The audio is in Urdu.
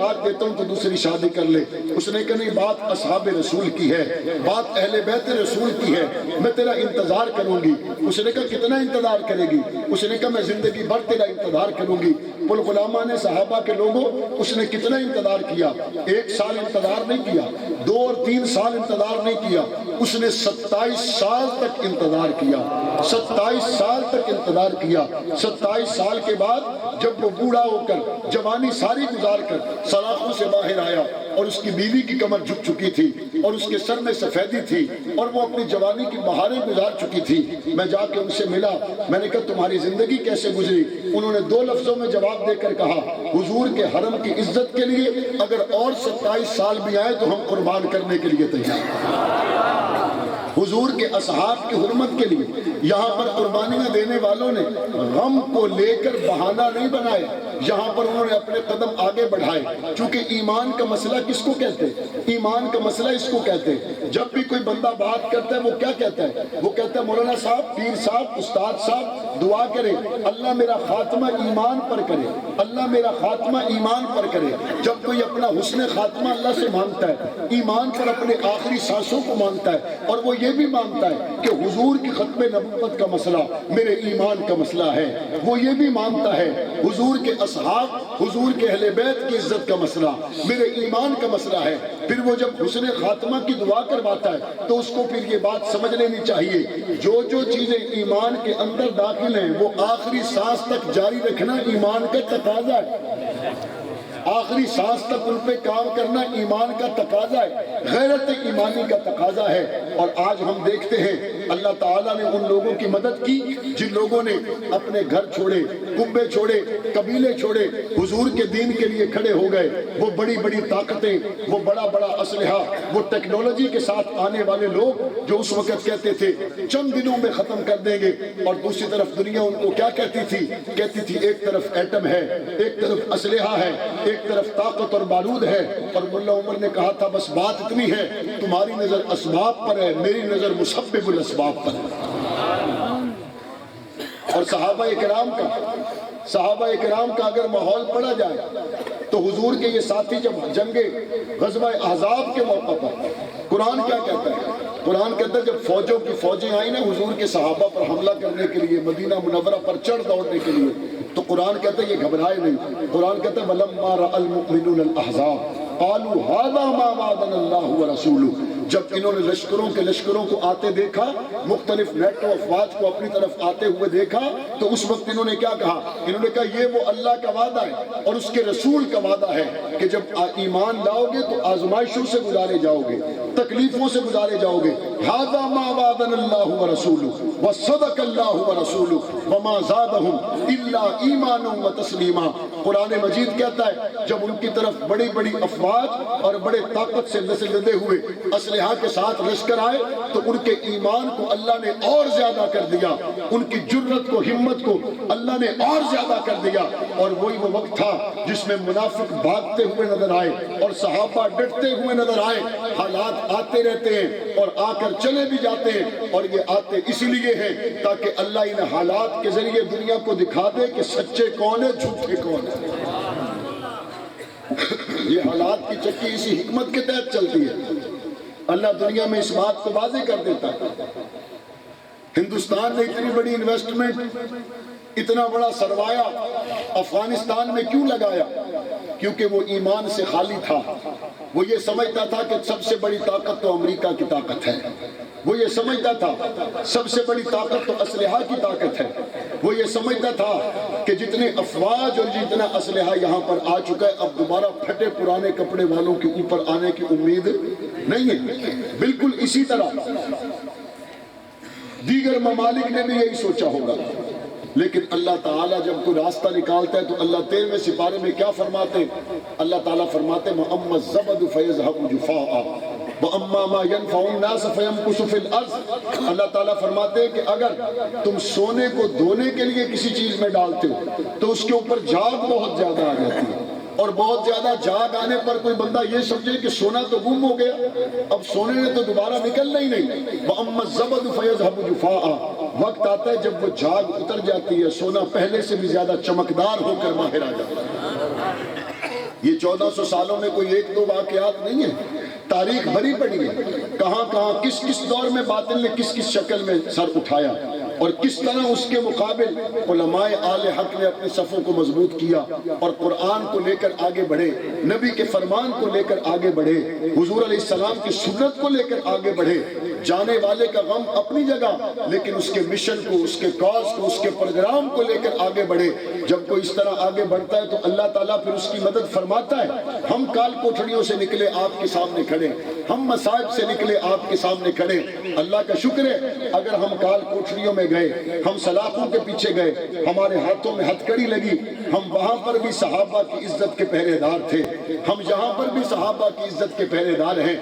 طلاق دیتا ہوں تو دوسری شادی کر لے. اس نے کہا نہیں، بات اصحاب رسول کی ہے، بات اہل بیت رسول کی ہے، میں تیرا انتظار کروں گی. اس نے کہا کتنا انتظار کرے گی؟ اس نے کہا میں زندگی بھر تیرا انتظار کروں گی. قل غلامان صحابہ کے لوگوں، اس نے کتنا انتظار کیا؟ 1 سال انتظار نہیں کیا، 2 اور 3 سال انتظار نہیں کیا، اس نے 27 سال تک انتظار کیا. 27 سال تک انتظار کیا. 27 سال کے بعد جب وہ بوڑھا ہو کر جوانی ساری گزار کر سلاخوں سے باہر آیا اور اس کی بیوی کی کمر جھک چکی تھی اور اس کے سر میں سفیدی تھی اور وہ اپنی جوانی کی بہاریں گزار چکی تھی، میں جا کے ان سے ملا. میں نے کہا تمہاری زندگی کیسے گزری؟ انہوں نے 2 لفظوں میں جواب دے کر کہا، حضور کے حرم کی عزت کے لیے اگر اور 27 سال بھی آئے تو ہم قربان کرنے کے لیے تیار ہیں. حضور کے اصحاب کی حرمت کے لیے یہاں پر قربانیاں دینے والوں نے غم کو لے کر بہانہ نہیں بنائے، یہاں پر انہوں نے اپنے قدم آگے بڑھائے. چونکہ ایمان کا مسئلہ کس کو کہتے ہیں؟ ایمان کا مسئلہ اس کو کہتے ہیں جب بھی کوئی بندہ بات کرتا ہے وہ کیا کہتا ہے؟ وہ کہتا ہے مولانا صاحب، پیر صاحب، استاد صاحب دعا کریں اللہ میرا خاتمہ ایمان پر کرے، اللہ میرا خاتمہ ایمان پر کرے. جب کوئی اپنا حسن خاتمہ اللہ سے مانگتا ہے، ایمان پر اپنے آخری سانسوں کو مانگتا ہے اور وہ یہ بھی مانتا ہے کہ حضور کی ختم نبوت کا مسئلہ میرے ایمان کا مسئلہ ہے، وہ یہ بھی مانتا ہے حضور کے اصحاب، حضور کے اہل بیت کی عزت کا مسئلہ میرے ایمان کا مسئلہ ہے. پھر وہ جب حسن خاتمہ کی دعا کرواتا ہے تو اس کو پھر یہ بات سمجھ لینی چاہیے، جو چیزیں ایمان کے اندر داخل ہیں وہ آخری سانس تک جاری رکھنا ایمان کا تقاضا ہے. آخری سانس تک ان پہ کام کرنا ایمان کا تقاضا ہے، غیرت ایمانی کا تقاضا ہے. اور آج ہم دیکھتے ہیں اللہ تعالیٰ نے ان لوگوں کی مدد کی جن لوگوں نے اپنے گھر چھوڑے، کنبے چھوڑے، قبیلے چھوڑے، حضور کے دین کے لیے کھڑے ہو گئے. وہ بڑی بڑی طاقتیں، وہ بڑا بڑا اسلحہ، وہ ٹیکنالوجی کے ساتھ آنے والے لوگ جو اس وقت کہتے تھے چند دنوں میں ختم کر دیں گے، اور دوسری طرف دنیا ان کو کیا کہتی تھی؟ کہتی تھی ایک طرف ایٹم ہے، ایک طرف اسلحہ ہے، ایک طرف طاقت اور بارود ہے. اور ملا عمر نے کہا تھا بس بات اتنی ہے، تمہاری نظر اسباب پر ہے، میری نظر مسبب الاسباب پر ہے. اور صحابہ اکرام کا اگر ماحول پڑا جائے تو حضور کے یہ ساتھی جب جنگ غزوہ احزاب کے موقع پر قرآن کیا کہتا ہے؟ قرآن کہتا ہے جب فوجوں کی فوجیں آئیں نا حضور کے صحابہ پر حملہ کرنے کے لیے، مدینہ منورہ پر چڑھ دوڑنے کے لیے، تو قرآن کہتا ہے یہ گھبرائے نہیں. قرآن کہتا ہے وَلَمَّا رَأَى الْمُؤْمِنُونَ الْأَحْزَابَ قَالُوا هَذَا مَا وَعَدَنَا اللَّهُ وَرَسُولُهُ. جب انہوں نے لشکروں کو آتے دیکھا، مختلف نیٹو افواج کو اپنی طرف آتے ہوئے دیکھا، تو اس وقت انہوں نے کیا کہا؟ انہوں نے کہا یہ وہ اللہ کا وعدہ ہے اور اس کے رسول کا وعدہ ہے کہ جب ایمان لاؤ گے تو آزمائشوں سے گزارے جاؤ گے، تکلیفوں سے گزارے جاؤ گے. هَذَا مَا وَعَدَنَا اللَّهُ وَرَسُولُهُ وَصَدَقَ اللَّهُ وَرَسُولُهُ وَمَا زَادَهُمْ إِلَّا إِيمَانًا وَتَسْلِيمًا. قرآن مجید کہتا ہے جب ان کی طرف بڑی بڑی افواج اور بڑے طاقت سے لدے ہوئے اسلحہ کے ساتھ لشکر آئے تو ان کے ایمان کو اللہ نے اور زیادہ کر دیا، ان کی جرت کو، ہمت کو اللہ نے اور زیادہ کر دیا. اور وہی وہ وقت تھا جس میں منافق بھاگتے ہوئے نظر آئے اور صحابہ ڈٹتے ہوئے نظر آئے. حالات آتے رہتے ہیں اور آ کر چلے بھی جاتے ہیں، اور یہ آتے اسی لیے ہیں تاکہ اللہ ان حالات کے ذریعے دنیا کو دکھا دے کہ سچے کون ہیں، جھوٹے کون ہیں. یہ حالات کی چکی اسی حکمت کے تحت چلتی ہے. اللہ دنیا میں اس بات کو واضح کر دیتا ہے. ہندوستان نے اتنی بڑی انویسٹمنٹ، اتنا بڑا سرمایہ افغانستان میں کیوں لگایا؟ کیونکہ وہ ایمان سے خالی تھا. وہ یہ سمجھتا تھا کہ سب سے بڑی طاقت تو امریکہ کی طاقت ہے. وہ یہ سمجھتا تھا سب سے بڑی طاقت تو اسلحہ کی طاقت ہے. وہ یہ سمجھتا تھا کہ جتنے افواج اور جتنا اسلحہ یہاں پر آ چکا ہے اب دوبارہ پھٹے پرانے کپڑے والوں کے اوپر آنے کی امید نہیں ہے. بالکل اسی طرح دیگر ممالک نے بھی یہی سوچا ہوگا. لیکن اللہ تعالیٰ جب کوئی راستہ نکالتا ہے تو اللہ 13ویں سپارے میں کیا فرماتے ہیں؟ اللہ تعالیٰ فرماتے ہیں وَأَمَّا الزَّبَدُ فَيَذْهَبُ جُفَاءً وَأَمَّا مَا يَنْفَعُ النَّاسَ فَيَمْكُثُ فِي الْأَرْضِ. اللہ تعالیٰ فرماتے ہیں کہ اگر تم سونے کو دھونے کے لیے کسی چیز میں ڈالتے ہو تو اس کے اوپر جھاگ بہت زیادہ آ جاتی ہے، اور بہت زیادہ جھاگ آنے پر کوئی بندہ یہ سمجھے کہ سونا تو گم ہو گیا، اب سونے نے تو دوبارہ نکلنا ہی نہیں. وَأَمَّا الزَّبَدُ فَيَذْهَبُ جُفَاءً. وقت آتا ہے جب وہ جھاگ اتر جاتی ہے، سونا پہلے سے بھی زیادہ چمکدار ہو کر باہر آ جاتا ہے. یہ 1400 سالوں میں کوئی ایک دو واقعات نہیں ہیں، تاریخ بھری پڑی ہے، کہاں کہاں کس کس دور میں باطل نے کس کس شکل میں سر اٹھایا، اور کس طرح اس کے مقابل علماء آل حق نے اپنے صفوں کو مضبوط کیا اور قرآن کو لے کر آگے بڑھے، نبی کے فرمان کو لے کر آگے بڑھے، حضور علیہ السلام کی سنت کو لے کر آگے بڑھے۔ جانے والے کا غم اپنی جگہ، لیکن اس کے مشن کو، اس کے کاز کو، اس کے پروگرام کو لے کر آگے بڑھے۔ جب کوئی اس طرح آگے بڑھتا ہے تو اللہ تعالیٰ پھر اس کی مدد فرماتا ہے۔ ہم کال کوٹھڑیوں سے نکلے آپ کے سامنے کھڑے، ہم مصائب سے نکلے آپ کے سامنے کھڑے، اللہ کا شکر ہے اگر ہم کال کوٹھڑیوں میں گئے، ہم سلاخوں کے پیچھے گئے، ہمارے ہاتھوں میں ہتھکڑی لگی، ہم وہاں پر بھی صحابہ کی عزت کے پہرے دار تھے، ہم یہاں پر بھی صحابہ کی عزت کے پہرے دار ہیں۔